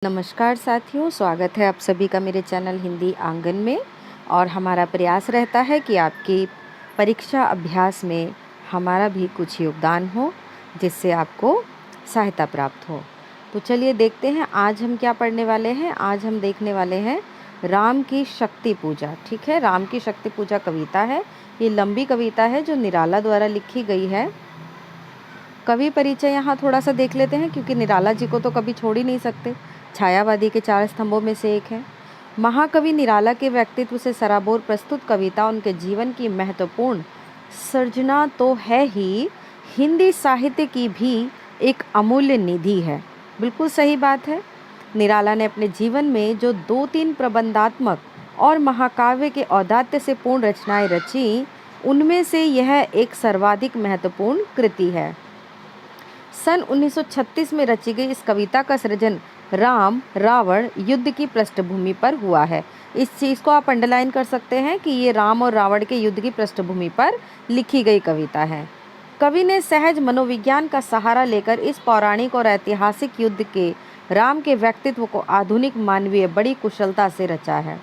नमस्कार साथियों, स्वागत है आप सभी का मेरे चैनल हिंदी आंगन में। और हमारा प्रयास रहता है कि आपकी परीक्षा अभ्यास में हमारा भी कुछ योगदान हो, जिससे आपको सहायता प्राप्त हो। तो चलिए देखते हैं आज हम क्या पढ़ने वाले हैं। आज हम देखने वाले हैं राम की शक्ति पूजा। ठीक है, राम की शक्ति पूजा कविता है। ये लंबी कविता है जो निराला द्वारा लिखी गई है। कवि परिचय यहाँ थोड़ा सा देख लेते हैं, क्योंकि निराला जी को तो कभी छोड़ ही नहीं सकते। छायावादी के 4 स्तंभों में से एक है। महाकवि निराला के व्यक्तित्व से सराबोर प्रस्तुत कविता उनके जीवन की महत्वपूर्ण सर्जना तो है ही, हिंदी साहित्य की भी एक अमूल्य निधि है। बिल्कुल सही बात है। निराला ने अपने जीवन में जो 2-3 प्रबंधात्मक और महाकाव्य के औदात्य से पूर्ण रचनाएं रची, उनमें से यह एक सर्वाधिक महत्वपूर्ण कृति है। सन 1936 में रची गई इस कविता का सृजन राम रावण युद्ध की पृष्ठभूमि पर हुआ है। इस चीज़ को आप अंडरलाइन कर सकते हैं कि ये राम और रावण के युद्ध की पृष्ठभूमि पर लिखी गई कविता है। कवि ने सहज मनोविज्ञान का सहारा लेकर इस पौराणिक और ऐतिहासिक युद्ध के राम के व्यक्तित्व को आधुनिक मानवीय बड़ी कुशलता से रचा है।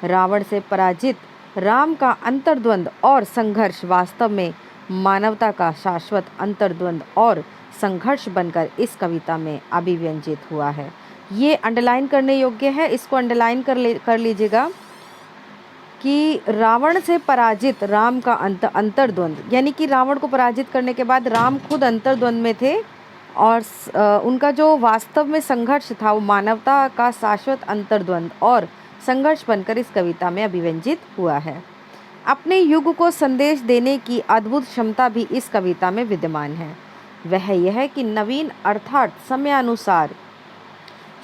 रावण से पराजित राम का अंतर्द्वंद और संघर्ष वास्तव में मानवता का शाश्वत अंतर्द्वंद और संघर्ष बनकर इस कविता में अभिव्यंजित हुआ है। ये अंडरलाइन करने योग्य है। इसको अंडरलाइन कर लीजिएगा कि रावण से पराजित राम का अंतर्द्वंद, यानी कि रावण को पराजित करने के बाद राम खुद अंतर्द्वंद में थे और उनका जो वास्तव में संघर्ष था वो मानवता का शाश्वत अंतर्द्वंद और संघर्ष बनकर इस कविता में अभिव्यंजित हुआ है। अपने युग को संदेश देने की अद्भुत क्षमता भी इस कविता में विद्यमान है। वह यह है कि नवीन अर्थात समयानुसार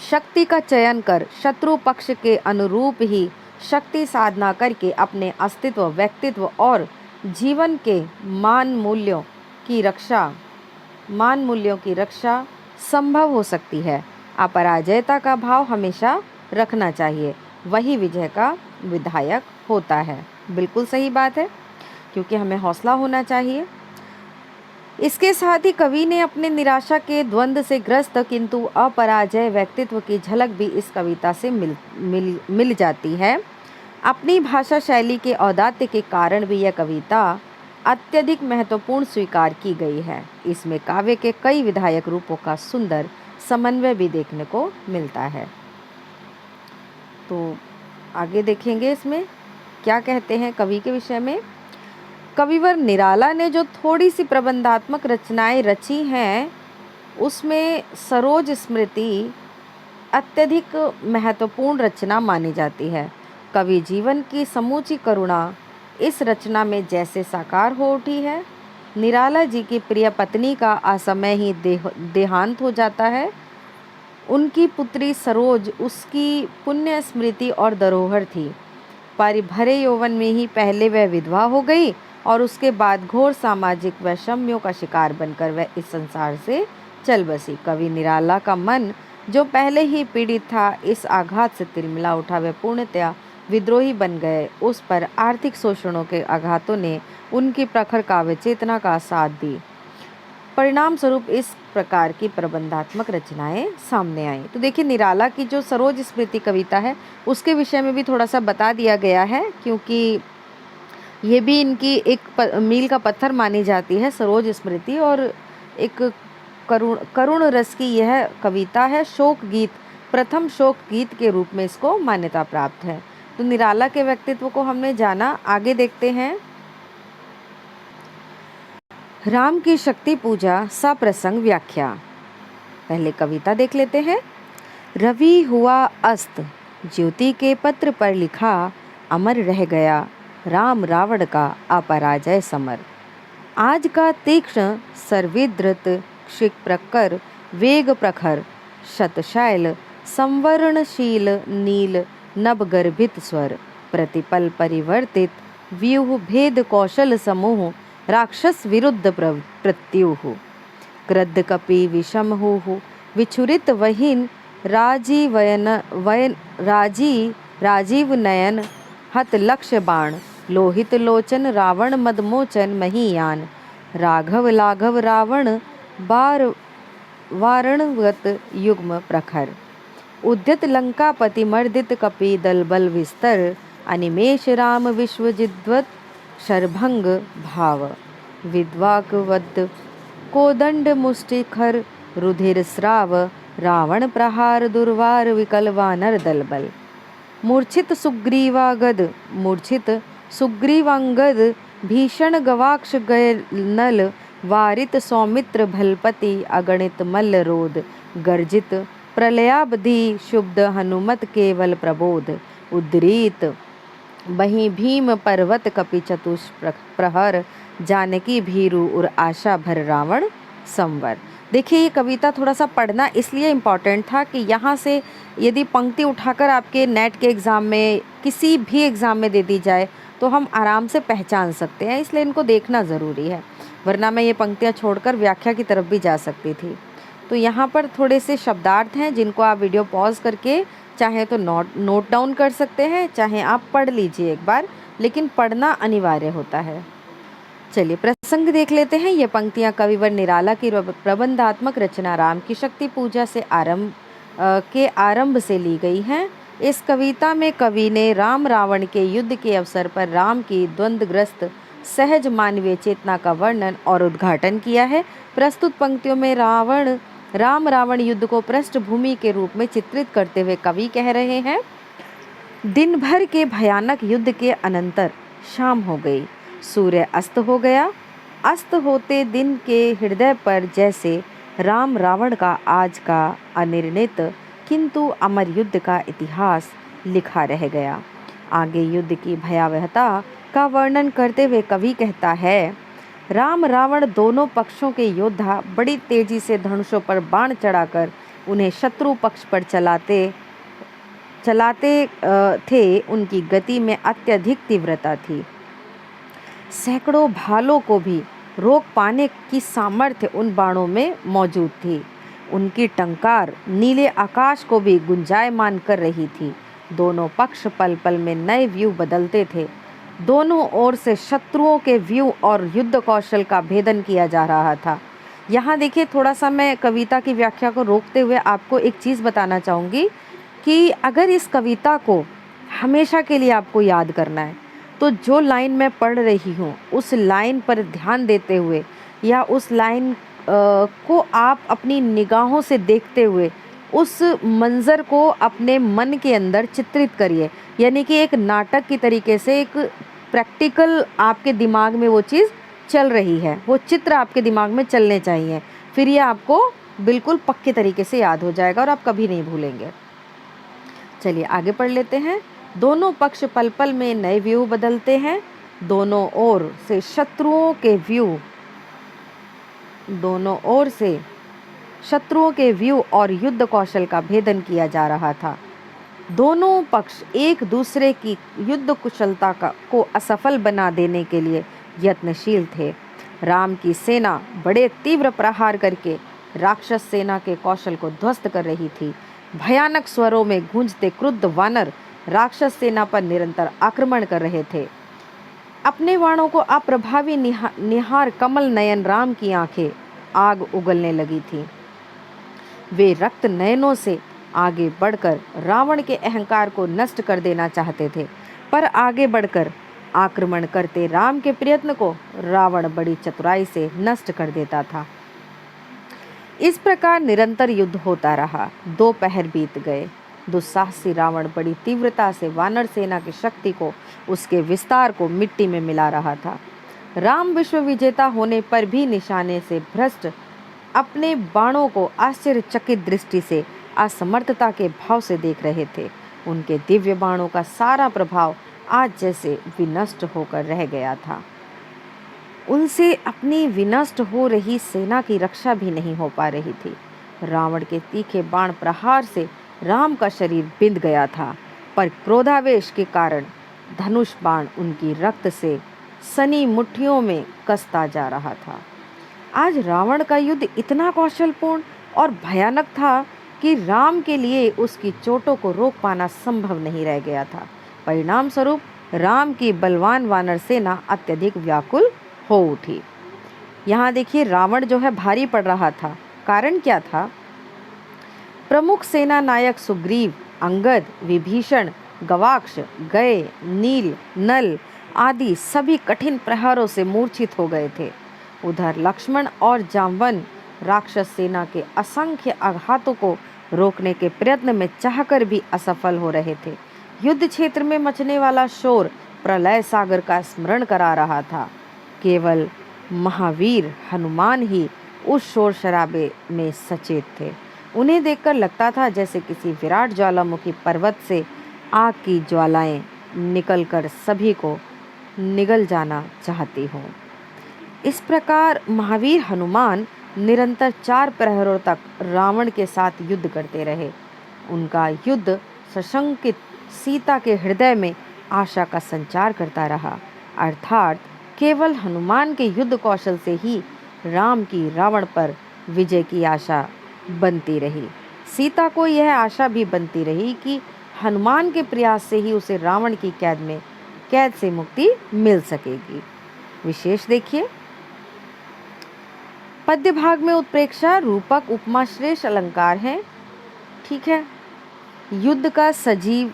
शक्ति का चयन कर शत्रु पक्ष के अनुरूप ही शक्ति साधना करके अपने अस्तित्व, व्यक्तित्व और जीवन के मान मूल्यों की रक्षा संभव हो सकती है। अपराजयता का भाव हमेशा रखना चाहिए, वही विजय का विधायक होता है। बिल्कुल सही बात है, क्योंकि हमें हौसला होना चाहिए। इसके साथ ही कवि ने अपने निराशा के द्वंद से ग्रस्त किंतु अपराजय व्यक्तित्व की झलक भी इस कविता से मिल जाती है। अपनी भाषा शैली के औदात्य के कारण भी यह कविता अत्यधिक महत्वपूर्ण स्वीकार की गई है। इसमें काव्य के कई विधायक रूपों का सुंदर समन्वय भी देखने को मिलता है। तो आगे देखेंगे इसमें क्या कहते हैं कवि के विषय में। कविवर निराला ने जो थोड़ी सी प्रबंधात्मक रचनाएं रची हैं, उसमें सरोज स्मृति अत्यधिक महत्वपूर्ण रचना मानी जाती है। कवि जीवन की समूची करुणा इस रचना में जैसे साकार हो उठी है। निराला जी की प्रिय पत्नी का असमय ही देहांत हो जाता है। उनकी पुत्री सरोज उसकी पुण्य स्मृति और धरोहर थी, पर भरे यौवन में ही पहले वह विधवा हो गई और उसके बाद घोर सामाजिक वैषम्यों का शिकार बनकर वह इस संसार से चल बसी। कवि निराला का मन जो पहले ही पीड़ित था, इस आघात से तिलमिला उठा। वह पूर्णतया विद्रोही बन गए। उस पर आर्थिक शोषणों के आघातों ने उनकी प्रखर काव्य चेतना का साथ दी। परिणाम स्वरूप इस प्रकार की प्रबंधात्मक रचनाएं सामने आई। तो देखिए, निराला की जो सरोज स्मृति कविता है उसके विषय में भी थोड़ा सा बता दिया गया है, क्योंकि ये भी इनकी एक मील का पत्थर मानी जाती है सरोज स्मृति, और एक करुण रस की यह कविता है। शोक गीत, प्रथम शोक गीत के रूप में इसको मान्यता प्राप्त है। तो निराला के व्यक्तित्व को हमने जाना। आगे देखते हैं राम की शक्ति पूजा सप्रसंग व्याख्या। पहले कविता देख लेते हैं। रवि हुआ अस्त, ज्योति के पत्र पर लिखा, अमर रह गया राम रावण का अपराजय समर। आज का तीक्ष्ण सर्विधृत क्षिक प्रकर वेग प्रखर शतशैल संवरणशील नील नभगर्भित स्वर प्रतिपल परिवर्तित व्यूह भेद कौशल समूह राक्षस विरुद्ध प्रत्युह क्रुद्ध कपि विषम हुः विछुरित वहीन राजीव नयन हत लक्ष्य बाण लोहित लोचन रावण मदमोचन महीयान राघव लाघव रावण बार वारणवत युग्म प्रखर। उद्यत लंकापति मर्दित कपि दल बल विस्तर, अनिमेष राम विश्वजिद्वत शरभंग भाव, विद्वाक वद कोदंड मुष्टिखर रुधिर स्राव, रावण प्रहार दुर्वार विकल वानर दल बल। मूर्छित सुग्रीवांगद भीषण गवाक्ष गय नल, वारित सौमित्र भलपति अगणित मल्ल रोध, गर्जित प्रलयाब्धि शुभ्ध हनुमत केवल प्रबोध, उद्रीत बही भीम पर्वत कपि चतुष प्रहर, जानकी भीरु उर आशा भर रावण संवर। देखिए ये कविता थोड़ा सा पढ़ना इसलिए इम्पॉर्टेंट था कि यहाँ से यदि पंक्ति उठाकर आपके नेट के एग्ज़ाम में किसी भी एग्ज़ाम में दे दी जाए तो हम आराम से पहचान सकते हैं, इसलिए इनको देखना ज़रूरी है, वरना मैं ये पंक्तियाँ छोड़कर व्याख्या की तरफ भी जा सकती थी। तो यहाँ पर थोड़े से शब्दार्थ हैं जिनको आप वीडियो पॉज करके चाहे तो नोट डाउन कर सकते हैं, चाहे आप पढ़ लीजिए एक बार, लेकिन पढ़ना अनिवार्य होता है। चलिए प्रसंग देख लेते हैं। ये पंक्तियाँ कविवर निराला की प्रबंधात्मक रचना राम की शक्ति पूजा से आरंभ से ली गई हैं। इस कविता में कवि ने राम रावण के युद्ध के अवसर पर राम की द्वंद्वग्रस्त सहज मानवीय चेतना का वर्णन और उद्घाटन किया है। प्रस्तुत पंक्तियों में राम रावण युद्ध को पृष्ठभूमि के रूप में चित्रित करते हुए कवि कह रहे हैं, दिन भर के भयानक युद्ध के अनंतर शाम हो गई, सूर्य अस्त हो गया। अस्त होते दिन के हृदय पर जैसे राम रावण का आज का अनिर्णित किंतु अमर युद्ध का इतिहास लिखा रह गया। आगे युद्ध की भयावहता का वर्णन करते हुए कवि कहता है, राम रावण दोनों पक्षों के योद्धा बड़ी तेजी से धनुषों पर बाण चढ़ाकर उन्हें शत्रु पक्ष पर चलाते थे। उनकी गति में अत्यधिक तीव्रता थी, सैकड़ों भालों को भी रोक पाने की सामर्थ्य उन बाणों में मौजूद थी। उनकी टंकार नीले आकाश को भी गुंजायमान कर रही थी। दोनों पक्ष पल पल में नए व्यू बदलते थे। दोनों ओर से शत्रुओं के व्यू और युद्ध कौशल का भेदन किया जा रहा था। यहाँ देखिए थोड़ा सा मैं कविता की व्याख्या को रोकते हुए आपको एक चीज़ बताना चाहूँगी कि अगर इस कविता को हमेशा के लिए आपको याद करना है तो जो लाइन मैं पढ़ रही हूँ उस लाइन पर ध्यान देते हुए या उस लाइन को आप अपनी निगाहों से देखते हुए उस मंज़र को अपने मन के अंदर चित्रित करिए, यानी कि एक नाटक की तरीके से एक प्रैक्टिकल आपके दिमाग में वो चीज़ चल रही है, वो चित्र आपके दिमाग में चलने चाहिए, फिर ये आपको बिल्कुल पक्के तरीके से याद हो जाएगा और आप कभी नहीं भूलेंगे। चलिए आगे पढ़ लेते हैं। दोनों पक्ष पल पल में नए व्यू बदलते हैं। दोनों ओर से शत्रुओं के व्यू और युद्ध कौशल का भेदन किया जा रहा था। दोनों पक्ष एक दूसरे की युद्ध कुशलता को असफल बना देने के लिए यत्नशील थे। राम की सेना बड़े तीव्र प्रहार करके राक्षस सेना के कौशल को ध्वस्त कर रही थी। भयानक स्वरों में गूंजते क्रुद्ध वानर राक्षस सेना पर निरंतर आक्रमण कर रहे थे। अपने वाणों को अप्रभावी निहार कमल नयन राम की आंखें आग उगलने लगी थी। वे रक्त नयनों से आगे बढ़कर रावण के अहंकार को नष्ट कर देना चाहते थे, पर आगे बढ़कर आक्रमण करते राम के प्रयत्न को रावण बड़ी चतुराई से नष्ट कर देता था। इस प्रकार निरंतर युद्ध होता रहा। 2 पहर बीत गए। दुस्साहसी रावण बड़ी तीव्रता से वानर सेना की शक्ति को, उसके विस्तार को मिट्टी में मिला रहा था। राम विश्व विजेता होने पर भी निशाने से भ्रष्ट अपने बाणों को आश्चर्यचकित दृष्टि से असमर्थता के भाव से देख रहे थे। उनके दिव्य बाणों का सारा प्रभाव आज जैसे विनष्ट होकर रह गया था। उनसे अपनी विनष्ट हो रही सेना की रक्षा भी नहीं हो पा रही थी। रावण के तीखे बाण प्रहार से राम का शरीर बिंध गया था, पर क्रोधावेश के कारण धनुष बाण उनकी रक्त से सनी मुट्ठियों में कसता जा रहा था। आज रावण का युद्ध इतना कौशलपूर्ण और भयानक था कि राम के लिए उसकी चोटों को रोक पाना संभव नहीं रह गया था। परिणाम स्वरूप राम की बलवान वानर सेना अत्यधिक व्याकुल हो उठी। यहाँ देखिए रावण जो है भारी पड़ रहा था। कारण क्या था? प्रमुख सेना नायक सुग्रीव, अंगद, विभीषण, गवाक्ष, गए, नील, नल आदि सभी कठिन प्रहारों से मूर्छित हो गए थे। उधर लक्ष्मण और जाम्बवन राक्षस सेना के असंख्य आघातों को रोकने के प्रयत्न में चाहकर भी असफल हो रहे थे। युद्ध क्षेत्र में मचने वाला शोर प्रलय सागर का स्मरण करा रहा था। केवल महावीर हनुमान ही उस शोर शराबे में सचेत थे। उन्हें देखकर लगता था जैसे किसी विराट ज्वालामुखी पर्वत से आग की ज्वालाएं निकलकर सभी को निगल जाना चाहती हों। इस प्रकार महावीर हनुमान निरंतर 4 प्रहरों तक रावण के साथ युद्ध करते रहे। उनका युद्ध सशंकित सीता के हृदय में आशा का संचार करता रहा, अर्थात केवल हनुमान के युद्ध कौशल से ही राम की रावण पर विजय की आशा बनती रही। सीता को यह आशा भी बनती रही कि हनुमान के प्रयास से ही उसे रावण की कैद से मुक्ति मिल सकेगी। विशेष देखिए, पद्य भाग में उत्प्रेक्षा, रूपक, उपमा श्रेष्ठ अलंकार हैं। ठीक है। युद्ध का सजीव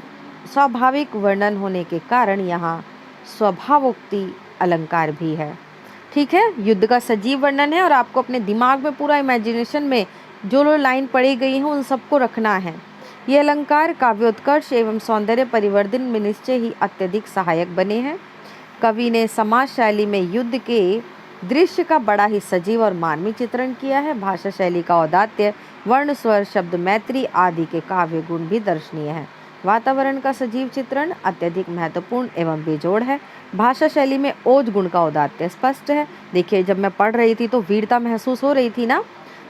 स्वाभाविक वर्णन होने के कारण यहाँ स्वभावोक्ति अलंकार भी है। ठीक है, युद्ध का सजीव वर्णन है और आपको अपने दिमाग में पूरा इमेजिनेशन में जो लाइन पढ़ी गई है उन सबको रखना है। ये अलंकार काव्योत्कर्ष एवं सौंदर्य परिवर्धन में निश्चय ही अत्यधिक सहायक बने हैं। कवि ने समाज शैली में युद्ध के दृश्य का बड़ा ही सजीव और मार्मिक चित्रण किया है। भाषा शैली का औदात्य, वर्ण, स्वर, शब्द, मैत्री आदि के काव्य गुण भी दर्शनीय है। वातावरण का सजीव चित्रण अत्यधिक महत्वपूर्ण एवं बेजोड़ है। भाषा शैली में ओज गुण का औदात्य स्पष्ट है। देखिए, जब मैं पढ़ रही थी तो वीरता महसूस हो रही थी ना।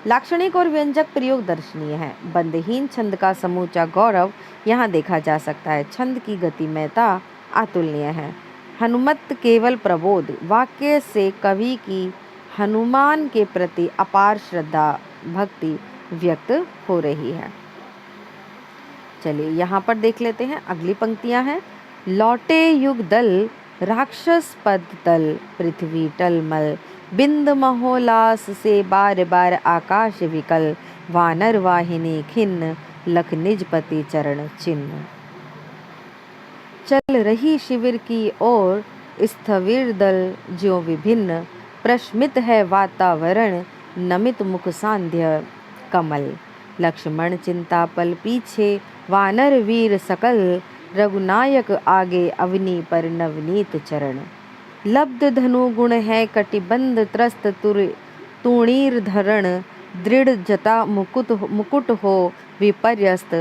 लाक्षणिक और व्यंजक प्रयोग दर्शनीय है। बंधहीन छंद का समूचा गौरव यहाँ देखा जा सकता है। छंद की गतिमयता अतुलनीय है। हनुमत केवल प्रबोध वाक्य से कवि की हनुमान के प्रति अपार श्रद्धा भक्ति व्यक्त हो रही है। चलिए यहाँ पर देख लेते हैं, अगली पंक्तियां हैं। लौटे युग दल राक्षस पद तल, पृथ्वी टलमल बिंद महोल्लास से बार बार आकाश विकल, वानर वाहिनी खिन्न लख निज पति चरण चिन्ह। चल रही शिविर की ओर स्थविर दल ज्यों विभिन्न, प्रशमित है वातावरण नमित मुख सांध्य कमल। लक्ष्मण चिंता पल पीछे वानर वीर सकल, रघुनायक आगे अवनी पर नवनीत चरण। लब्ध धनु गुण है कटिबंध त्रस्त तूणीर धरण, दृढ़ जटा मुकुट हो विपर्यस्त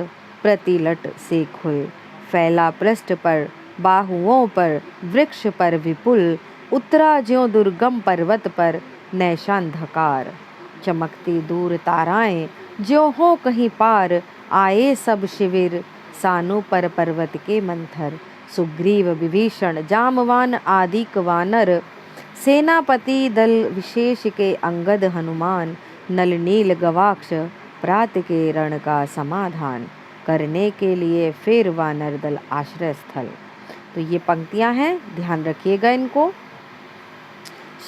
प्रतिलट से खुल। फैला पृष्ठ पर बाहुओं पर वृक्ष पर विपुल, उतरा ज्यों दुर्गम पर्वत पर नैशांधकार। चमकती दूर ताराएं ज्यों हो कहीं पार, आए सब शिविर सानु पर पर्वत के मंथर। सुग्रीव विभीषण जामवान आदिक वानर, सेनापति दल विशेष के अंगद हनुमान। नल नील गवाक्ष प्रात के रण का समाधान, करने के लिए फिर वानर दल आश्रय स्थल। तो ये पंक्तियां हैं, ध्यान रखिएगा इनको।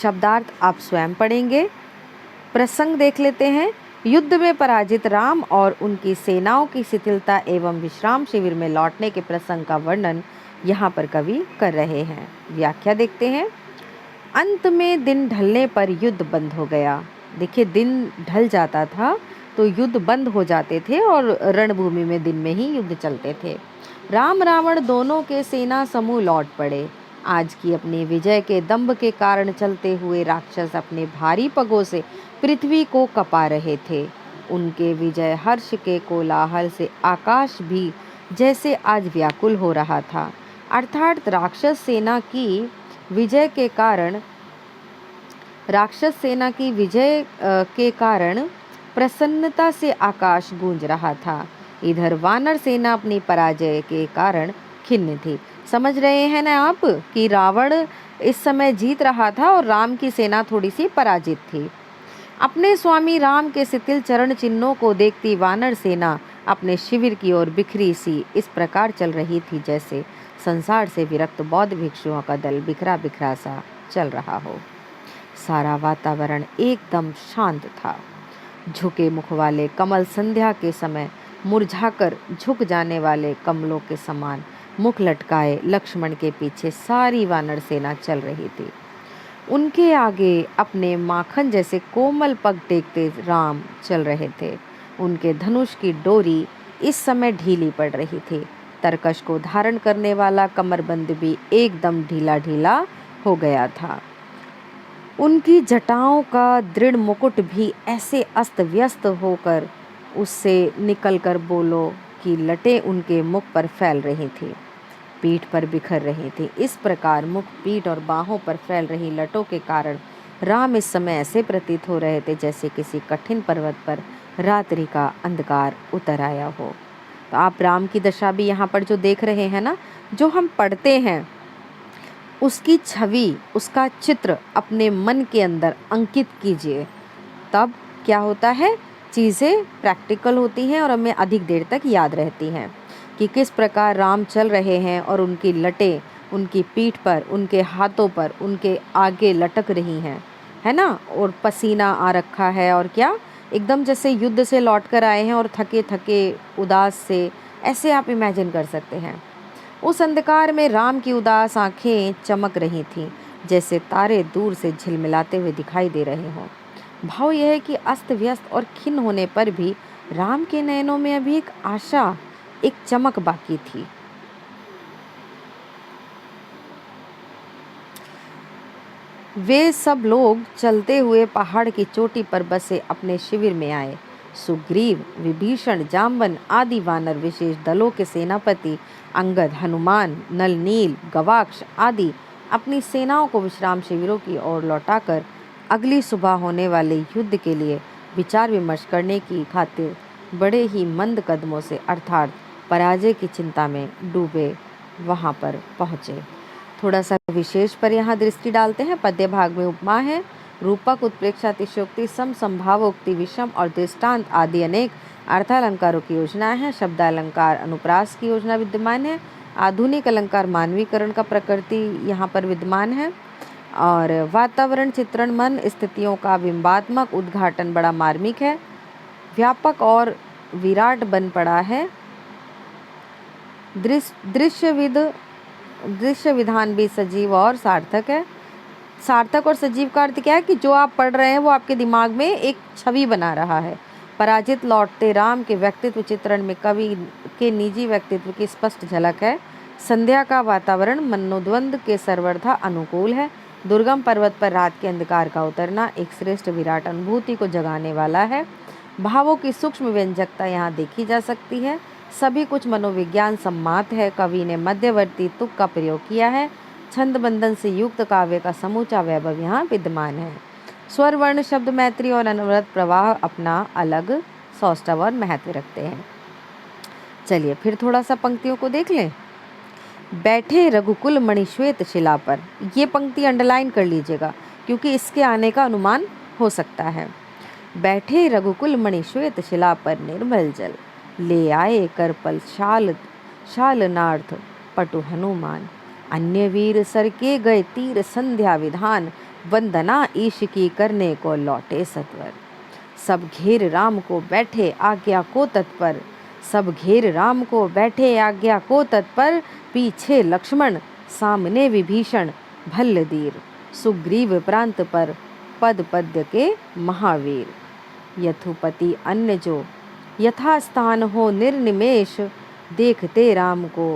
शब्दार्थ आप स्वयं पढ़ेंगे। प्रसंग देख लेते हैं। युद्ध में पराजित राम और उनकी सेनाओं की शिथिलता एवं विश्राम शिविर में लौटने के प्रसंग का वर्णन यहाँ पर कवि कर रहे हैं। व्याख्या देखते हैं। अंत में दिन ढलने पर युद्ध बंद हो गया। देखिए, दिन ढल जाता था तो युद्ध बंद हो जाते थे और रणभूमि में दिन में ही युद्ध चलते थे। राम रावण दोनों के सेना समूह लौट पड़े। आज की अपनी विजय के दंभ के कारण चलते हुए राक्षस अपने भारी पगों से पृथ्वी को कपा रहे थे। उनके विजय हर्ष के कोलाहल से आकाश भी जैसे आज व्याकुल हो रहा था। अर्थात राक्षस सेना की विजय के कारण प्रसन्नता से आकाश गूंज रहा था। इधर वानर सेना अपनी पराजय के कारण खिन्न थी। समझ रहे हैं ना आप कि रावण इस समय जीत रहा था और राम की सेना थोड़ी सी पराजित थी। अपने स्वामी राम के शिथिल चरण चिन्हों को देखती वानर सेना अपने शिविर की ओर बिखरी सी इस प्रकार चल रही थी जैसे संसार से विरक्त बौद्ध भिक्षुओं का दल बिखरा बिखरा सा चल रहा हो। सारा वातावरण एकदम शांत था। झुके मुख वाले कमल संध्या के समय मुरझाकर झुक जाने वाले कमलों के समान मुख लटकाए लक्ष्मण के पीछे सारी वानर सेना चल रही थी। उनके आगे अपने माखन जैसे कोमल पग टेकते राम चल रहे थे। उनके धनुष की डोरी इस समय ढीली पड़ रही थी। तरकश को धारण करने वाला कमरबंद भी एकदम ढीला ढीला हो गया था। उनकी जटाओं का दृढ़ मुकुट भी ऐसे अस्त व्यस्त होकर उससे निकलकर बोलो कि लटें उनके मुख पर फैल रही थी, पीठ पर बिखर रही थी। इस प्रकार मुख, पीठ और बाहों पर फैल रही लटों के कारण राम इस समय ऐसे प्रतीत हो रहे थे जैसे किसी कठिन पर्वत पर रात्रि का अंधकार उतर आया हो। तो आप राम की दशा भी यहाँ पर जो देख रहे हैं ना, जो हम पढ़ते हैं उसकी छवि, उसका चित्र अपने मन के अंदर अंकित कीजिए। तब क्या होता है, चीज़ें प्रैक्टिकल होती हैं और हमें अधिक देर तक याद रहती हैं कि किस प्रकार राम चल रहे हैं और उनकी लटें उनकी पीठ पर, उनके हाथों पर, उनके आगे लटक रही हैं, है ना। और पसीना आ रखा है और क्या एकदम जैसे युद्ध से लौट कर आए हैं और थके थके उदास से, ऐसे आप इमेजिन कर सकते हैं। उस अंधकार में राम की उदास आंखें चमक रही थीं, जैसे तारे दूर से झिलमिलाते हुए दिखाई दे रहे हों। भाव यह है कि अस्त व्यस्त और खिन्न होने पर भी राम के नयनों में अभी एक आशा, एक चमक बाकी थी। वे सब लोग चलते हुए पहाड़ की चोटी पर बसे अपने शिविर में आए। सुग्रीव, विभीषण, जाम्बन आदि वानर विशेष दलों के सेनापति अंगद, हनुमान, नल, नील, गवाक्ष आदि अपनी सेनाओं को विश्राम शिविरों की ओर लौटाकर अगली सुबह होने वाले युद्ध के लिए विचार विमर्श करने की खातिर बड़े ही मंद कदमों से अर्थात पराजय की चिंता में डूबे वहां पर पहुँचे। थोड़ा सा विशेष पर यहाँ दृष्टि डालते हैं। पद्य भाग में उपमा है, रूपक, उत्प्रेक्षा, अतिशयोक्ति, समभावोक्ति, विषम और दृष्टांत आदि अनेक अर्थालंकारों की योजना है। शब्दालंकार अनुप्रास की योजना विद्यमान है। आधुनिक अलंकार मानवीकरण का प्रकृति यहाँ पर विद्यमान है। और वातावरण चित्रण, मन स्थितियों का बिंबात्मक उद्घाटन बड़ा मार्मिक है, व्यापक और विराट बन पड़ा है। दृश्य विधान भी सजीव और सार्थक है। सार्थक और सजीव का अर्थ क्या है कि जो आप पढ़ रहे हैं वो आपके दिमाग में एक छवि बना रहा है। पराजित लौटते राम के व्यक्तित्व चित्रण में कवि के निजी व्यक्तित्व की स्पष्ट झलक है। संध्या का वातावरण मनोद्वंद के सर्वथा अनुकूल है। दुर्गम पर्वत पर रात के अंधकार का उतरना एक श्रेष्ठ विराट अनुभूति को जगाने वाला है। भावों की सूक्ष्म व्यंजकता यहाँ देखी जा सकती है। सभी कुछ मनोविज्ञान सम्मात है। कवि ने मध्यवर्ती तुक का प्रयोग किया है। छंद बंधन से युक्त काव्य का समूचा वैभव यहाँ विद्यमान है। स्वर, वर्ण, शब्द, मैत्री और अनवरत प्रवाह अपना अलग सौष्ठव और महत्व रखते हैं। चलिए फिर थोड़ा सा पंक्तियों को देख लें। बैठे रघुकुल मणि श्वेत शिला पर, ये पंक्ति अंडरलाइन कर लीजिएगा क्योंकि इसके आने का अनुमान हो सकता है। बैठे रघुकुल मणि श्वेत शिला पर निर्मल जल, ले आए करपल शालनार्थ पटु हनुमान। अन्य वीर सर के गए तीर संध्या विधान, वंदना ईश की करने को लौटे सत्वर। सब घेर राम को बैठे आज्ञा को तत्पर, सब घेर राम को बैठे आज्ञा को तत्पर। पीछे लक्ष्मण सामने विभीषण भल्लदीर, सुग्रीव प्रांत पर पद पद्य के महावीर। यथुपति अन्य जो यथास्थान हो निर्निमेष, देखते राम को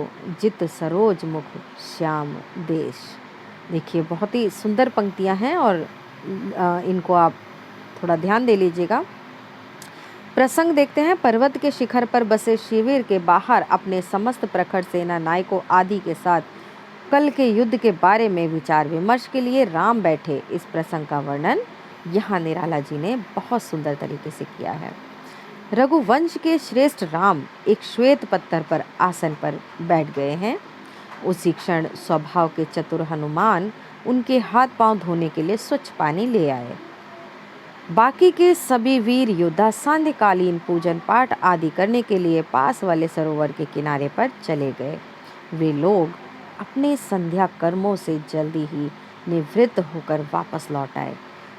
जित सरोज मुख श्याम देश। देखिए बहुत ही सुंदर पंक्तियां हैं और इनको आप थोड़ा ध्यान दे लीजिएगा। प्रसंग देखते हैं। पर्वत के शिखर पर बसे शिविर के बाहर अपने समस्त प्रखर सेना नायकों आदि के साथ कल के युद्ध के बारे में विचार विमर्श के लिए राम बैठे। इस प्रसंग का वर्णन यहाँ निराला जी ने बहुत सुंदर तरीके से किया है। रघुवंश के श्रेष्ठ राम एक श्वेत पत्थर पर आसन पर बैठ गए हैं। उसी क्षण स्वभाव के चतुर हनुमान उनके हाथ पांव धोने के लिए स्वच्छ पानी ले आए। बाकी के सभी वीर योद्धा सांध्यकालीन पूजन पाठ आदि करने के लिए पास वाले सरोवर के किनारे पर चले गए। वे लोग अपने संध्या कर्मों से जल्दी ही निवृत्त होकर वापस लौट आए।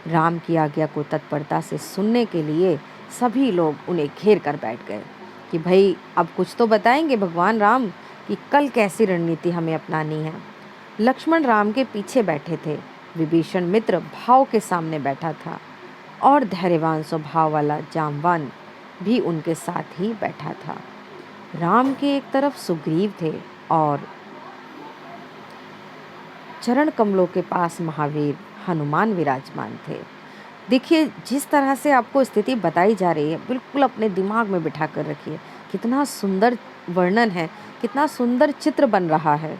राम की आज्ञा को तत्परता से सुनने के लिए सभी लोग उन्हें घेर कर बैठ गए। कि भाई अब कुछ तो बताएंगे भगवान राम कि कल कैसी रणनीति हमें अपनानी है। लक्ष्मण राम के पीछे बैठे थे, विभीषण मित्र भाव के सामने बैठा था और धैर्यवान स्वभाव वाला जाम्बान भी उनके साथ ही बैठा था। राम के एक तरफ सुग्रीव थे और चरण कमलों के पास महावीर हनुमान विराजमान थे। देखिए, जिस तरह से आपको स्थिति बताई जा रही है, बिल्कुल अपने दिमाग में बिठा कर रखिए। कितना सुंदर वर्णन है, कितना सुंदर चित्र बन रहा है।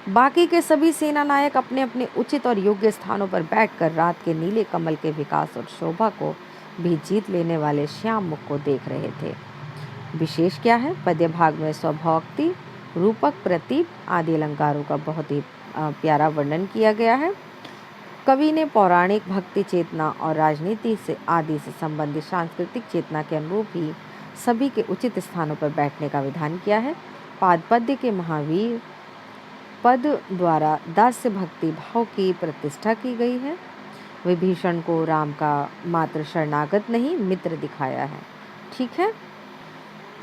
बाकी के सभी सेना नायक अपने अपने उचित और योग्य स्थानों पर बैठकर रात के नीले कमल के विकास और शोभा को भी जीत लेने वाले श्याम मुख को देख रहे थे। विशेष क्या है, पद्य भाग में स्वभोक्ति, रूपक, प्रतीप आदि अलंकारों का बहुत ही प्यारा वर्णन किया गया है। कवि ने पौराणिक भक्ति चेतना और राजनीति से आदि से संबंधित सांस्कृतिक चेतना के अनुरूप ही सभी के उचित स्थानों पर बैठने का विधान किया है। पादपद्य के महावीर पद द्वारा दास्य भक्ति भाव की प्रतिष्ठा की गई है। विभीषण को राम का मात्र शरणागत नहीं मित्र दिखाया है। ठीक है,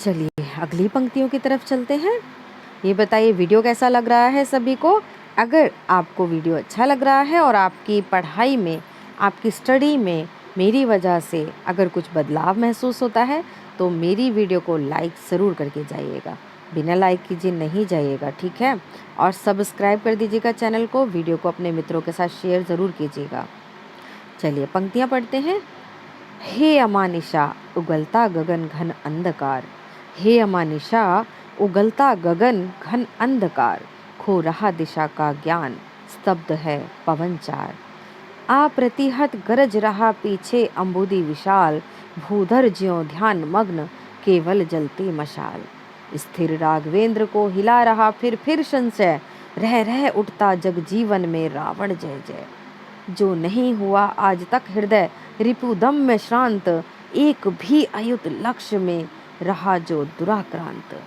चलिए अगली पंक्तियों की तरफ चलते हैं। ये बताइए वीडियो कैसा लग रहा है सभी को। अगर आपको वीडियो अच्छा लग रहा है और आपकी पढ़ाई में, आपकी स्टडी में मेरी वजह से अगर कुछ बदलाव महसूस होता है तो मेरी वीडियो को लाइक ज़रूर करके जाइएगा, बिना लाइक कीजिए नहीं जाइएगा। ठीक है, और सब्सक्राइब कर दीजिएगा चैनल को, वीडियो को अपने मित्रों के साथ शेयर ज़रूर कीजिएगा। चलिए पंक्तियाँ पढ़ते हैं। हे अमानिशा उगलता गगन घन अंधकार, हे अमानिशा उगलता गगन घन अंधकार, खो रहा दिशा का ज्ञान, स्तब्ध है पवनचार। अप्रतिहत गरज रहा पीछे अंबुदी विशाल, भूधर ज्यों ध्यान मग्न केवल जलती मशाल। स्थिर राघवेंद्र को हिला रहा फिर संशय, रह रह उठता जग जीवन में रावण जय जय। जो नहीं हुआ आज तक हृदय रिपुदम में श्रांत, एक भी अयुत लक्ष्य में रहा जो दुराक्रांत।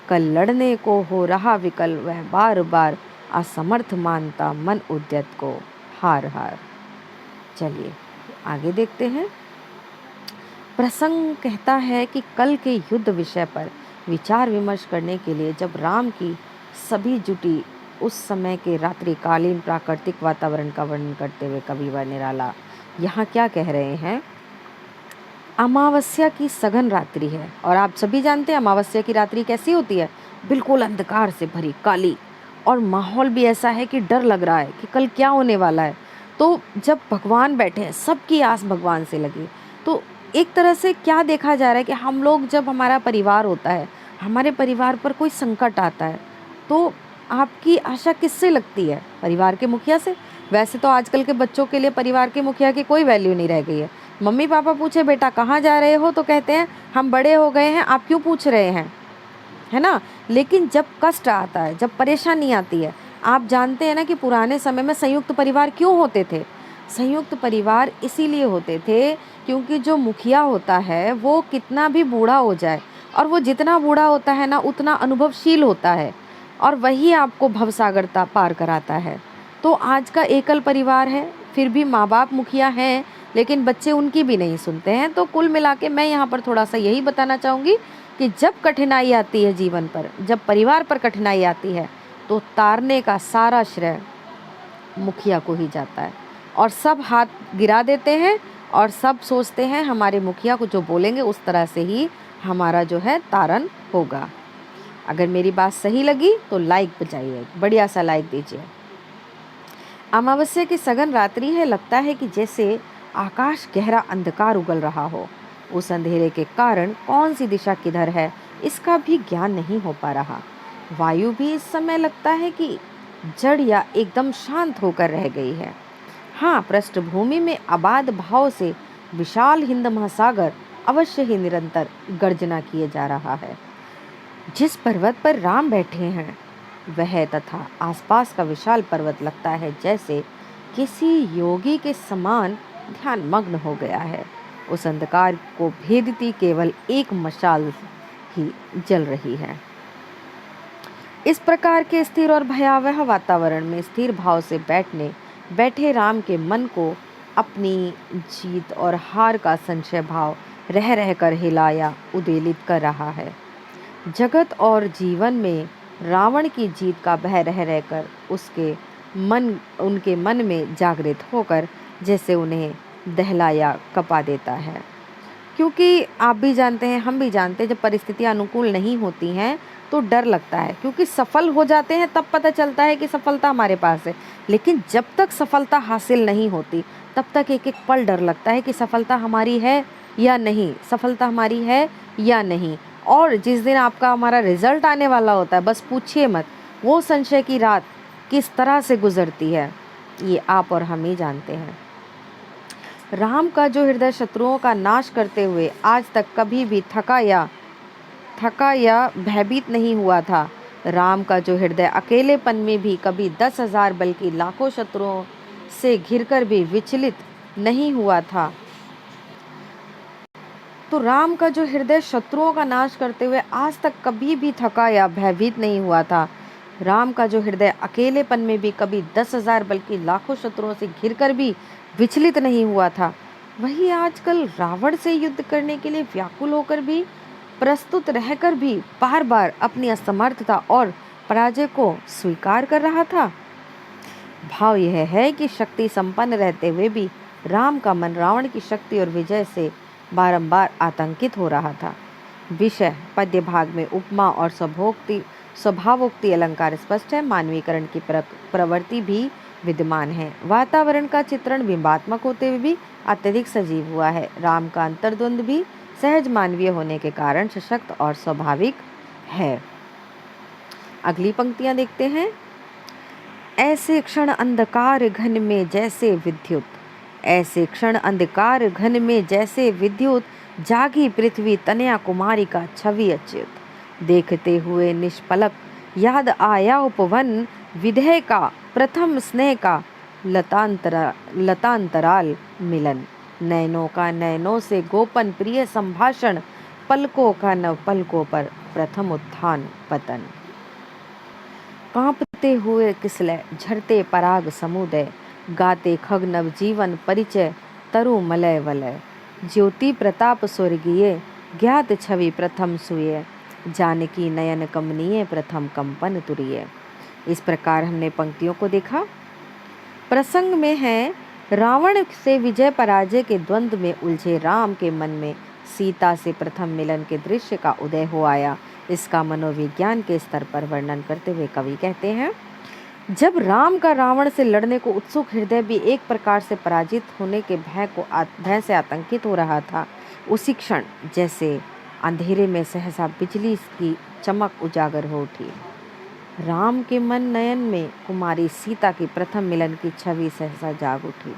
कल लड़ने को हो रहा विकल, वह बार बार असमर्थ मानता मन उद्यत को हार हार। चलिए आगे देखते हैं। प्रसंग कहता है कि कल के युद्ध विषय पर विचार विमर्श करने के लिए जब राम की सभी जुटी, उस समय के रात्रिकालीन प्राकृतिक वातावरण का वर्णन करते हुए कविवर निराला यहाँ क्या कह रहे हैं। अमावस्या की सघन रात्रि है और आप सभी जानते हैं अमावस्या की रात्रि कैसी होती है, बिल्कुल अंधकार से भरी, काली, और माहौल भी ऐसा है कि डर लग रहा है कि कल क्या होने वाला है। तो जब भगवान बैठे हैं, सबकी आस भगवान से लगी, तो एक तरह से क्या देखा जा रहा है कि हम लोग, जब हमारा परिवार होता है, हमारे परिवार पर कोई संकट आता है, तो आपकी आशा किससे लगती है? परिवार के मुखिया से। वैसे तो आजकल के बच्चों के लिए परिवार के मुखिया की कोई वैल्यू नहीं रह गई है। मम्मी पापा पूछे बेटा कहाँ जा रहे हो, तो कहते हैं हम बड़े हो गए हैं, आप क्यों पूछ रहे हैं, है ना। लेकिन जब कष्ट आता है, जब परेशानी आती है, आप जानते हैं ना कि पुराने समय में संयुक्त परिवार क्यों होते थे। संयुक्त परिवार इसीलिए होते थे क्योंकि जो मुखिया होता है वो कितना भी बूढ़ा हो जाए, और वो जितना बूढ़ा होता है ना उतना अनुभवशील होता है, और वही आपको भवसागर पार कराता है। तो आज का एकल परिवार है, फिर भी माँ बाप मुखिया हैं, लेकिन बच्चे उनकी भी नहीं सुनते हैं। तो कुल मिला के मैं यहाँ पर थोड़ा सा यही बताना चाहूँगी कि जब कठिनाई आती है जीवन पर, जब परिवार पर कठिनाई आती है, तो तारने का सारा श्रेय मुखिया को ही जाता है, और सब हाथ गिरा देते हैं और सब सोचते हैं हमारे मुखिया को जो बोलेंगे उस तरह से ही हमारा जो है तारण होगा। अगर मेरी बात सही लगी तो लाइक बजाइए, बढ़िया सा लाइक दीजिए। अमावस्या की सघन रात्रि है, लगता है कि जैसे आकाश गहरा अंधकार उगल रहा हो। उस अंधेरे के कारण कौन सी दिशा किधर है इसका भी ज्ञान नहीं हो पा रहा। वायु भी इस समय लगता है कि जड़ या एकदम शांत होकर रह गई है। हाँ, पृष्ठभूमि में अबाध भाव से विशाल हिंद महासागर अवश्य ही निरंतर गर्जना किए जा रहा है। जिस पर्वत पर राम बैठे हैं वह तथा आसपास का विशाल पर्वत लगता है जैसे किसी योगी के समान ध्यान मग्न हो गया है। उस अंधकार को भेदती केवल एक मशाल ही जल रही है। इस प्रकार के स्थिर और भयावह वातावरण में स्थिर भाव से बैठे राम के मन को अपनी जीत और हार का संशय भाव रह रहकर हिलाया उद्वेलित कर रहा है। जगत और जीवन में रावण की जीत का भय रह रहकर उनके मन में जागृत होकर जैसे उन्हें दहलाया कपा देता है। क्योंकि आप भी जानते हैं, हम भी जानते हैं, जब परिस्थितियां अनुकूल नहीं होती हैं तो डर लगता है, क्योंकि सफल हो जाते हैं तब पता चलता है कि सफलता हमारे पास है। लेकिन जब तक सफलता हासिल नहीं होती तब तक एक एक पल डर लगता है कि सफलता हमारी है या नहीं, सफलता हमारी है या नहीं। और जिस दिन आपका हमारा रिजल्ट आने वाला होता है, बस पूछिए मत वो संशय की रात किस तरह से गुजरती है, ये आप और हम ही जानते हैं। राम का जो हृदय शत्रुओं का नाश करते हुए आज तक कभी भी थका या भयभीत नहीं हुआ था, राम का जो हृदय अकेलेपन में भी कभी 10,000 बल्कि लाखों शत्रुओं से घिरकर भी विचलित नहीं हुआ था, तो राम का जो हृदय शत्रुओं का नाश करते हुए आज तक कभी भी थका या भयभीत नहीं हुआ था, राम का जो हृदय अकेलेपन में भी कभी 10,000 बल्कि लाखों शत्रुओं से घिरकर भी विचलित नहीं हुआ था, वही आजकल रावण से युद्ध करने के लिए व्याकुल होकर भी, प्रस्तुत रहकर भी बार बार अपनी असमर्थता और पराजय को स्वीकार कर रहा था। भाव यह है कि शक्ति संपन्न रहते हुए भी राम का मन रावण की शक्ति और विजय से बारंबार आतंकित हो रहा था। विषय पद्य भाग में उपमा और स्वभावोक्ति अलंकार स्पष्ट है। मानवीकरण की प्रवृत्ति भी विद्यमान है। वातावरण का चित्रण बिंबात्मक होते हुए भी अत्यधिक सजीव हुआ है। राम का अंतर्द्वंद भी सहज मानवीय होने के कारण सशक्त और स्वाभाविक है। अगली पंक्तियां देखते हैं। ऐसे क्षण अंधकार घन में जैसे विद्युत, ऐसे क्षण अंधकार घन में जैसे विद्युत, जागी पृथ्वी तनया कुमारी का छवि अच्युत। देखते हुए निष्पलक याद आया उपवन, विधेय का प्रथम स्नेह का लतांतराल मिलन। नैनों का नैनों से गोपन प्रिय संभाषण, पलकों का नव पलकों पर प्रथम उत्थान पतन। कांपते हुए किसलय झरते पराग समुदय, गाते खग नव जीवन परिचय तरु मलय वलय। ज्योति प्रताप स्वर्गीय ज्ञात छवि प्रथम सुय, जानकी नयन कमनीय प्रथम कंपन तुरीय। इस प्रकार हमने पंक्तियों को देखा। प्रसंग में है, रावण से विजय पराजय के द्वंद्व में उलझे राम के मन में सीता से प्रथम मिलन के दृश्य का उदय हो आया। इसका मनोविज्ञान के स्तर पर वर्णन करते हुए कवि कहते हैं, जब राम का रावण से लड़ने को उत्सुक हृदय भी एक प्रकार से पराजित होने के भय से आतंकित हो रहा था, उसी क्षण जैसे अंधेरे में सहसा बिजली की चमक उजागर हो उठी। राम के मन नयन में कुमारी सीता की प्रथम मिलन की छवि सहसा जाग उठी।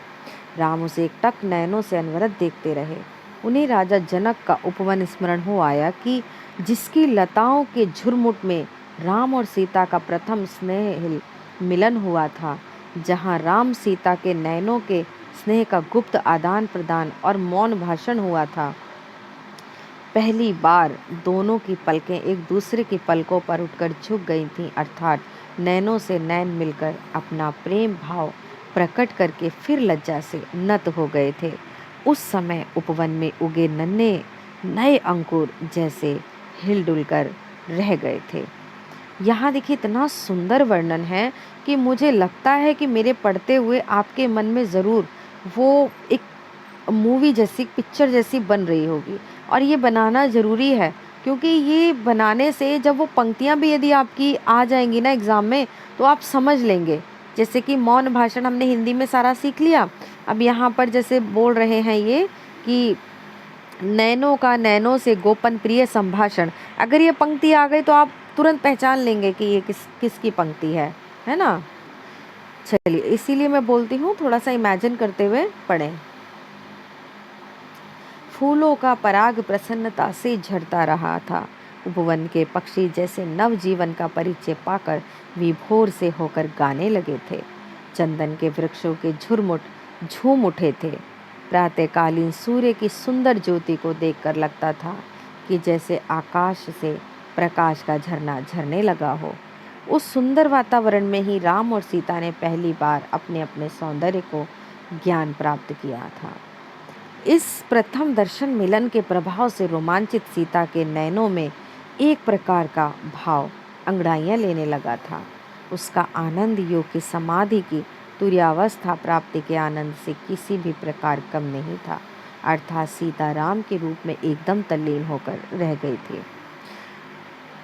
राम उसे एकटक नयनों से अनवरत देखते रहे। उन्हें राजा जनक का उपवन स्मरण हो आया कि जिसकी लताओं के झुरमुट में राम और सीता का प्रथम स्नेह मिलन हुआ था, जहाँ राम सीता के नयनों के स्नेह का गुप्त आदान प्रदान और मौन भाषण हुआ था। पहली बार दोनों की पलकें एक दूसरे की पलकों पर उठकर झुक गई थीं, अर्थात नैनों से नैन मिलकर अपना प्रेम भाव प्रकट करके फिर लज्जा से नत हो गए थे। उस समय उपवन में उगे नन्हे नए अंकुर जैसे हिलडुल कर रह गए थे। यहाँ देखिए इतना सुंदर वर्णन है कि मुझे लगता है कि मेरे पढ़ते हुए आपके मन में ज़रूर वो एक मूवी जैसी, पिक्चर जैसी बन रही होगी। और ये बनाना ज़रूरी है, क्योंकि ये बनाने से जब वो पंक्तियाँ भी यदि आपकी आ जाएंगी ना एग्ज़ाम में, तो आप समझ लेंगे। जैसे कि मौन भाषण हमने हिंदी में सारा सीख लिया, अब यहाँ पर जैसे बोल रहे हैं ये कि नैनों का नैनों से गोपन प्रिय संभाषण, अगर ये पंक्ति आ गई तो आप तुरंत पहचान लेंगे कि ये किसकी पंक्ति है ना। चलिए, इसीलिए मैं बोलती हूँ थोड़ा सा इमेजिन करते हुए पढ़ें। फूलों का पराग प्रसन्नता से झड़ता रहा था। उपवन के पक्षी जैसे नव जीवन का परिचय पाकर विभोर से होकर गाने लगे थे। चंदन के वृक्षों के झुरमुट झूम उठे थे। प्रातःकालीन सूर्य की सुंदर ज्योति को देखकर लगता था कि जैसे आकाश से प्रकाश का झरना झरने लगा हो। उस सुंदर वातावरण में ही राम और सीता ने पहली बार अपने अपने सौंदर्य को ज्ञान प्राप्त किया था। इस प्रथम दर्शन मिलन के प्रभाव से रोमांचित सीता के नयनों में एक प्रकार का भाव अंगड़ाइयाँ लेने लगा था। उसका आनंद योग की समाधि की तुर्यावस्था प्राप्ति के आनंद से किसी भी प्रकार कम नहीं था, अर्थात सीता राम के रूप में एकदम तल्लीन होकर रह गई थी।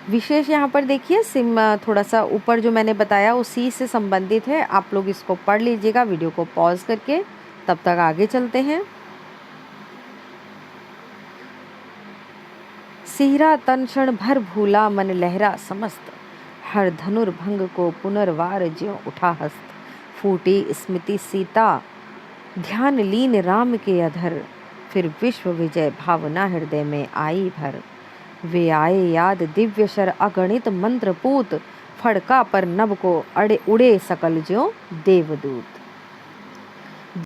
विशेष यहाँ पर देखिए, थोड़ा सा ऊपर जो मैंने बताया उसी से संबंधित है, आप लोग इसको पढ़ लीजिएगा वीडियो को पॉज करके। तब तक आगे चलते हैं। सिहरा तन क्षण भर भूला मन लहरा समस्त, हर धनुर्भंग को पुनर्वार ज्यों उठा हस्त। फूटी स्मृति सीता ध्यान लीन राम के अधर, फिर विश्व विजय भावना हृदय में आई भर। वे आए याद दिव्य शर अगणित मंत्र पूत, फड़का पर नभ को अड़े उड़े सकल ज्यों देवदूत।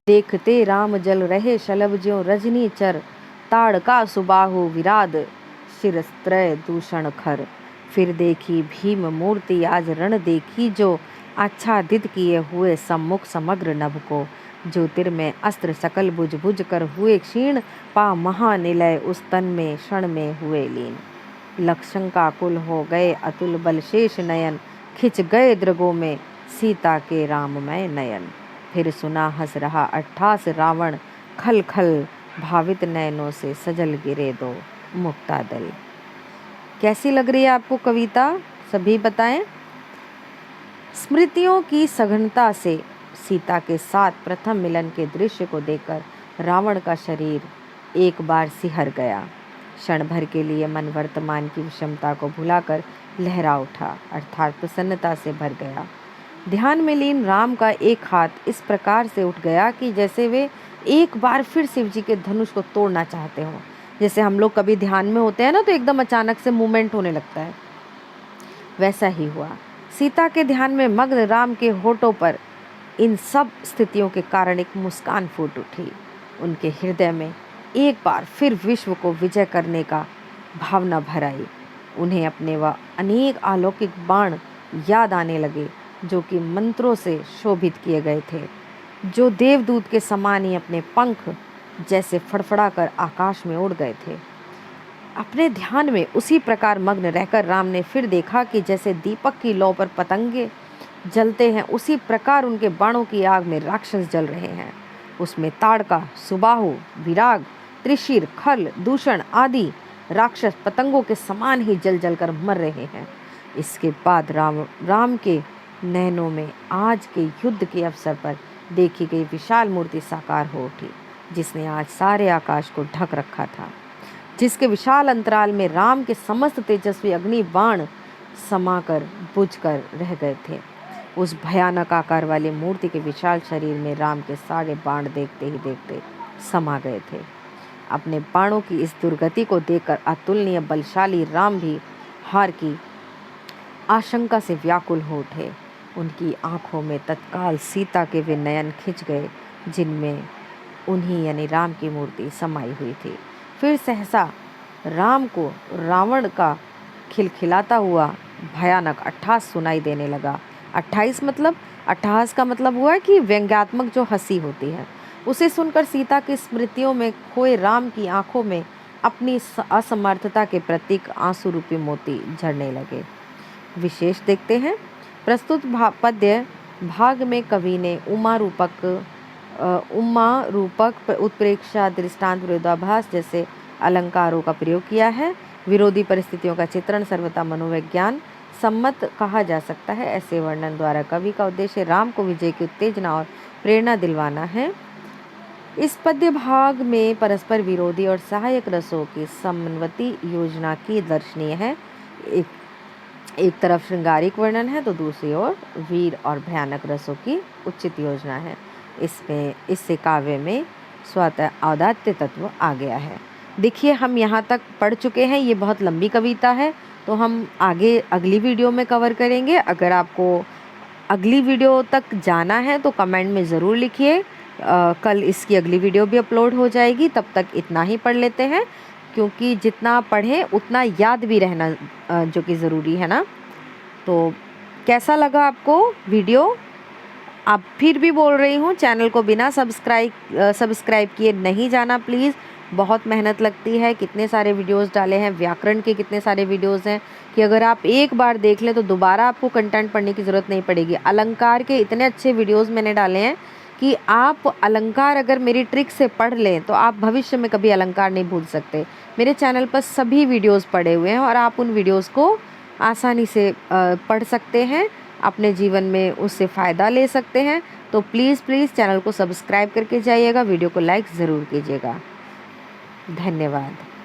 देखते राम जल रहे शलभ ज्यों रजनी चर, ताड़का सुबाहु विराद शिरस्त्रय दूषण खर। फिर देखी भीम मूर्ति आज रण देखी जो, आच्छादित किए हुए सम्मुख समग्र नभ को। ज्योतिर्मय अस्त्र सकल बुझ बुझ कर हुए क्षीण, पा महानिलय उस तन में क्षण में हुए लीन। लक्षंका कुल हो गए अतुल बल शेष नयन, खिंच गए दृगों में सीता के राममय नयन। फिर सुना हंस रहा अट्ठास रावण, खल खल भावित नयनों से सजल गिरे दो मुक्ता दल। कैसी लग रही है आपको कविता, सभी बताएं। स्मृतियों की सघनता से सीता के साथ प्रथम मिलन के दृश्य को देखकर रावण का शरीर एक बार सिहर गया। क्षण भर के लिए मन वर्तमान की विषमता को भुलाकर लहरा उठा, अर्थात प्रसन्नता से भर गया। ध्यान में लीन राम का एक हाथ इस प्रकार से उठ गया कि जैसे वे एक बार फिर शिव जी के धनुष को तोड़ना चाहते हों। जैसे हम लोग कभी ध्यान में होते हैं ना, तो एकदम अचानक से मूवमेंट होने लगता है, वैसा ही हुआ। सीता के ध्यान में मग्न राम के होठों पर इन सब स्थितियों के कारण एक मुस्कान फूट उठी। उनके हृदय में एक बार फिर विश्व को विजय करने का भावना भर आई। उन्हें अपने वह अनेक अलौकिक बाण याद आने लगे जो कि मंत्रों से शोभित किए गए थे, जो देवदूत के समान ही अपने पंख जैसे फड़फड़ाकर आकाश में उड़ गए थे। अपने ध्यान में उसी प्रकार मग्न रहकर राम ने फिर देखा कि जैसे दीपक की लौ पर पतंगे जलते हैं, उसी प्रकार उनके बाणों की आग में राक्षस जल रहे हैं। उसमें ताड़का, सुबाहु, विराग, त्रिशिर, खल, दूषण आदि राक्षस पतंगों के समान ही जल जलकर मर रहे हैं। इसके बाद राम के नयनों में आज के युद्ध के अवसर पर देखी गई विशाल मूर्ति साकार हो उठी, जिसने आज सारे आकाश को ढक रखा था, जिसके विशाल अंतराल में राम के समस्त तेजस्वी अग्नि बाण समाकर बुझकर रह गए थे। उस भयानक आकार वाली मूर्ति के विशाल शरीर में राम के सारे बाण देखते ही देखते समा गए थे। अपने बाणों की इस दुर्गति को देखकर अतुलनीय बलशाली राम भी हार की आशंका से व्याकुल हो उठे। उनकी आंखों में तत्काल सीता के वे नयन खिंच गए जिनमें उन्हीं यानी राम की मूर्ति समाई हुई थी। फिर सहसा राम को रावण का खिलखिलाता हुआ भयानक अट्टहास सुनाई देने लगा। 28 मतलब अट्टहास का मतलब हुआ कि व्यंग्यात्मक जो हंसी होती है। उसे सुनकर सीता की स्मृतियों में खोए राम की आंखों में अपनी असमर्थता के प्रतीक आंसू रूपी मोती झरने लगे। विशेष देखते हैं। प्रस्तुत पद्य भाग में कवि ने उमा रूपक उत्प्रेक्षा दृष्टांत विरोधाभास जैसे अलंकारों का प्रयोग किया है। विरोधी परिस्थितियों का चित्रण सर्वथा मनोविज्ञान सम्मत कहा जा सकता है। ऐसे वर्णन द्वारा कवि का उद्देश्य राम को विजय की उत्तेजना और प्रेरणा दिलवाना है। इस पद्य भाग में परस्पर विरोधी और सहायक रसों की समन्वती योजना की दर्शनीय है। एक तरफ श्रृंगारिक वर्णन है तो दूसरी ओर वीर और भयानक रसों की उचित योजना है। इससे काव्य में स्वतः औदात्य तत्व आ गया है। देखिए, हम यहाँ तक पढ़ चुके हैं। ये बहुत लंबी कविता है तो हम आगे अगली वीडियो में कवर करेंगे। अगर आपको अगली वीडियो तक जाना है तो कमेंट में ज़रूर लिखिए। कल इसकी अगली वीडियो भी अपलोड हो जाएगी। तब तक इतना ही पढ़ लेते हैं, क्योंकि जितना पढ़ें उतना याद भी रहना जो कि ज़रूरी है ना। तो कैसा लगा आपको वीडियो? अब फिर भी बोल रही हूँ, चैनल को बिना सब्सक्राइब किए नहीं जाना प्लीज़। बहुत मेहनत लगती है, कितने सारे वीडियोस डाले हैं, व्याकरण के कितने सारे वीडियोस हैं कि अगर आप एक बार देख लें तो दोबारा आपको कंटेंट पढ़ने की ज़रूरत नहीं पड़ेगी। अलंकार के इतने अच्छे वीडियोस मैंने डाले हैं कि आप अलंकार अगर मेरी ट्रिक से पढ़ लें तो आप भविष्य में कभी अलंकार नहीं भूल सकते। मेरे चैनल पर सभी वीडियोस पड़े हुए हैं और आप उन वीडियोस को आसानी से पढ़ सकते हैं, अपने जीवन में उससे फ़ायदा ले सकते हैं। तो प्लीज़ चैनल को सब्सक्राइब करके जाइएगा, वीडियो को लाइक ज़रूर कीजिएगा। धन्यवाद।